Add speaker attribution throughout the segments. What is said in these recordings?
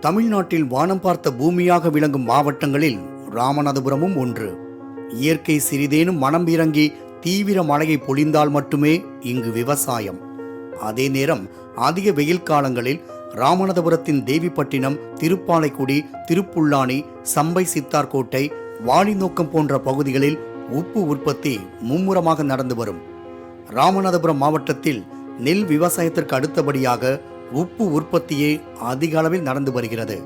Speaker 1: தமிழ்நாட்டில் வானம் பார்த்த பூமியாக விளங்கும் மாவட்டங்களில் ராமநாதபுரமும் ஒன்று. இயற்கை சிறிதேனும் மனம் இறங்கி தீவிர மழையை பொழிந்தால் மட்டுமே இங்கு விவசாயம். அதே நேரம் அதிக வெயில் காலங்களில் ராமநாதபுரத்தின் தேவிப்பட்டினம், திருப்பாலைக்குடி, திருப்புல்லானி, சம்பை சித்தார்கோட்டை, வாணிநோக்கம் போன்ற பகுதிகளில் உப்பு உற்பத்தி மும்முரமாக நடந்து வரும். ராமநாதபுரம் மாவட்டத்தில் நெல் விவசாயத்திற்கு அடுத்தபடியாக உப்பு உற்பத்தியே அதிக அளவில் நடந்து வருகிறது.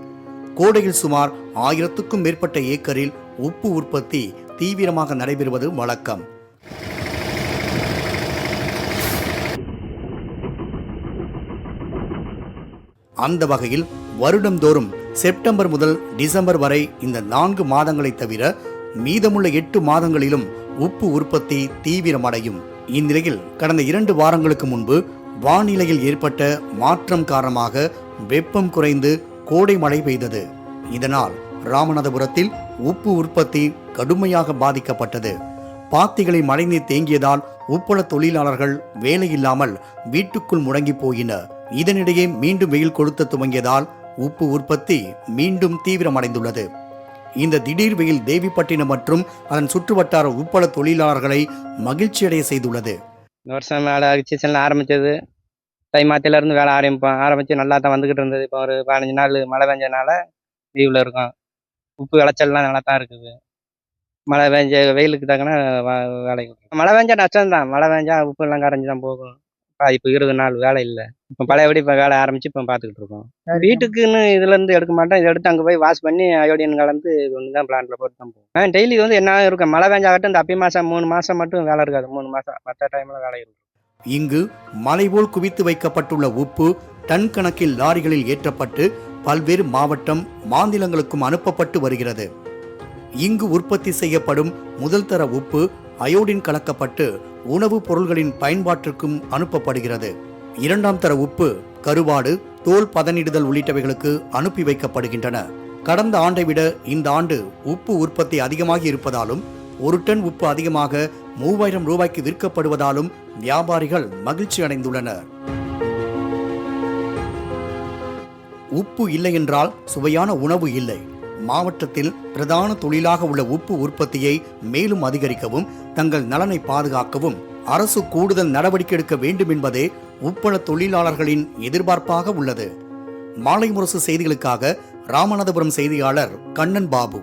Speaker 1: கோடையில் சுமார் 1000க்கும் மேற்பட்ட ஏக்கரில் உப்பு உற்பத்தி தீவிரமாக நடைபெறுவது வழக்கம். அந்த வகையில் வருடந்தோறும் செப்டம்பர் முதல் டிசம்பர் வரை இந்த 4 மாதங்களை தவிர மீதமுள்ள 8 மாதங்களிலும் உப்பு உற்பத்தி தீவிரமடையும். இந்நிலையில் கடந்த 2 வாரங்களுக்கு முன்பு வானிலையில் ஏற்பட்ட மாற்றம் காரணமாக வெப்பம் குறைந்து கோடை மழை பெய்தது. இதனால் ராமநாதபுரத்தில் உப்பு உற்பத்தி கடுமையாக பாதிக்கப்பட்டது. பாத்திகளில் மழைநீர் தேங்கியதால் உப்பள தொழிலாளர்கள் வேலையில்லாமல் வீட்டுக்குள் முடங்கி போயினர். இதனிடையே மீண்டும் வெயில் கொளுத்த துவங்கியதால் உப்பு உற்பத்தி மீண்டும் தீவிரமடைந்துள்ளது. இந்த திடீர் வெயில் தேவிப்பட்டினம் மற்றும் அதன் சுற்றுவட்டார உப்பள தொழிலாளர்களை மகிழ்ச்சியடைய செய்துள்ளது.
Speaker 2: இந்த வருஷம் வேலை சீசனில் ஆரம்பித்தது தை மாத்திலேருந்து வேலை ஆரம்பித்து நல்லா தான் வந்துக்கிட்டு இருந்தது. இப்போ ஒரு 15 நாள் மழை பெஞ்சனால லீவில் இருக்கும். உப்பு விளைச்சல்லாம் நல்லா தான் இருக்குது. மழை பெஞ்ச வெயிலுக்கு தக்கன வேலைக்கு மழை பெஞ்சா நஷ்டம்தான். மழை பெஞ்சா உப்பு எல்லாம் கரைஞ்சி தான் போகும். இப்போ 20 நாள் வேலை இல்லை. இப்போ பழையபடி இப்போ வேலை ஆரம்பித்து இப்போ பார்த்துக்கிட்டு இருக்கோம். வீட்டுக்குன்னு இதுலேருந்து எடுக்க மாட்டோம். இதை எடுத்து அங்கே போய் வாஷ் பண்ணி அயோடின் கலந்து இது ஒன்று தான் பிளான்ல போட்டு தான் போகும். டெய்லி வந்து என்ன இருக்கும், மழை பெஞ்சாகட்டும் இந்த அப்பி மாதம் 3 மாதம் மட்டும் வேலை இருக்காது. 3 மாதம் மற்ற டைமில் வேலை இருக்கும்.
Speaker 1: இங்கு மலைபோல் குவித்து வைக்கப்பட்டுள்ள உப்பு டன் கணக்கில் லாரிகளில் ஏற்றப்பட்டு பல்வேறு மாவட்டம், மாநிலங்களுக்கும் அனுப்பப்பட்டு வருகிறது. இங்கு உற்பத்தி செய்யப்படும் முதல் தர உப்பு அயோடின் கலக்கப்பட்டு உணவுப் பொருள்களின் பயன்பாட்டிற்கும் அனுப்பப்படுகிறது. 2ஆம் தர உப்பு கருவாடு, தோல் பதனிடுதல் உள்ளிட்டவைகளுக்கு அனுப்பி வைக்கப்படுகின்றன. கடந்த ஆண்டை விட இந்த ஆண்டு உப்பு உற்பத்தி அதிகமாகி இருப்பதாலும் 1 டன் உப்பு அதிகமாக 3000 ரூபாய்க்கு விற்கப்படுவதாலும் வியாபாரிகள் மகிழ்ச்சி அடைந்துள்ளனர். உப்பு இல்லை என்றால் சுவையான உணவு இல்லை. மாவட்டத்தில் பிரதான தொழிலாக உள்ள உப்பு உற்பத்தியை மேலும் அதிகரிக்கவும் தங்கள் நலனை பாதுகாக்கவும் அரசு கூடுதல் நடவடிக்கை எடுக்க வேண்டும் என்பதே உப்பள தொழிலாளர்களின் எதிர்பார்ப்பாக உள்ளது. மாலை முரசு செய்திகளுக்காக ராமநாதபுரம் செய்தியாளர் கண்ணன் பாபு.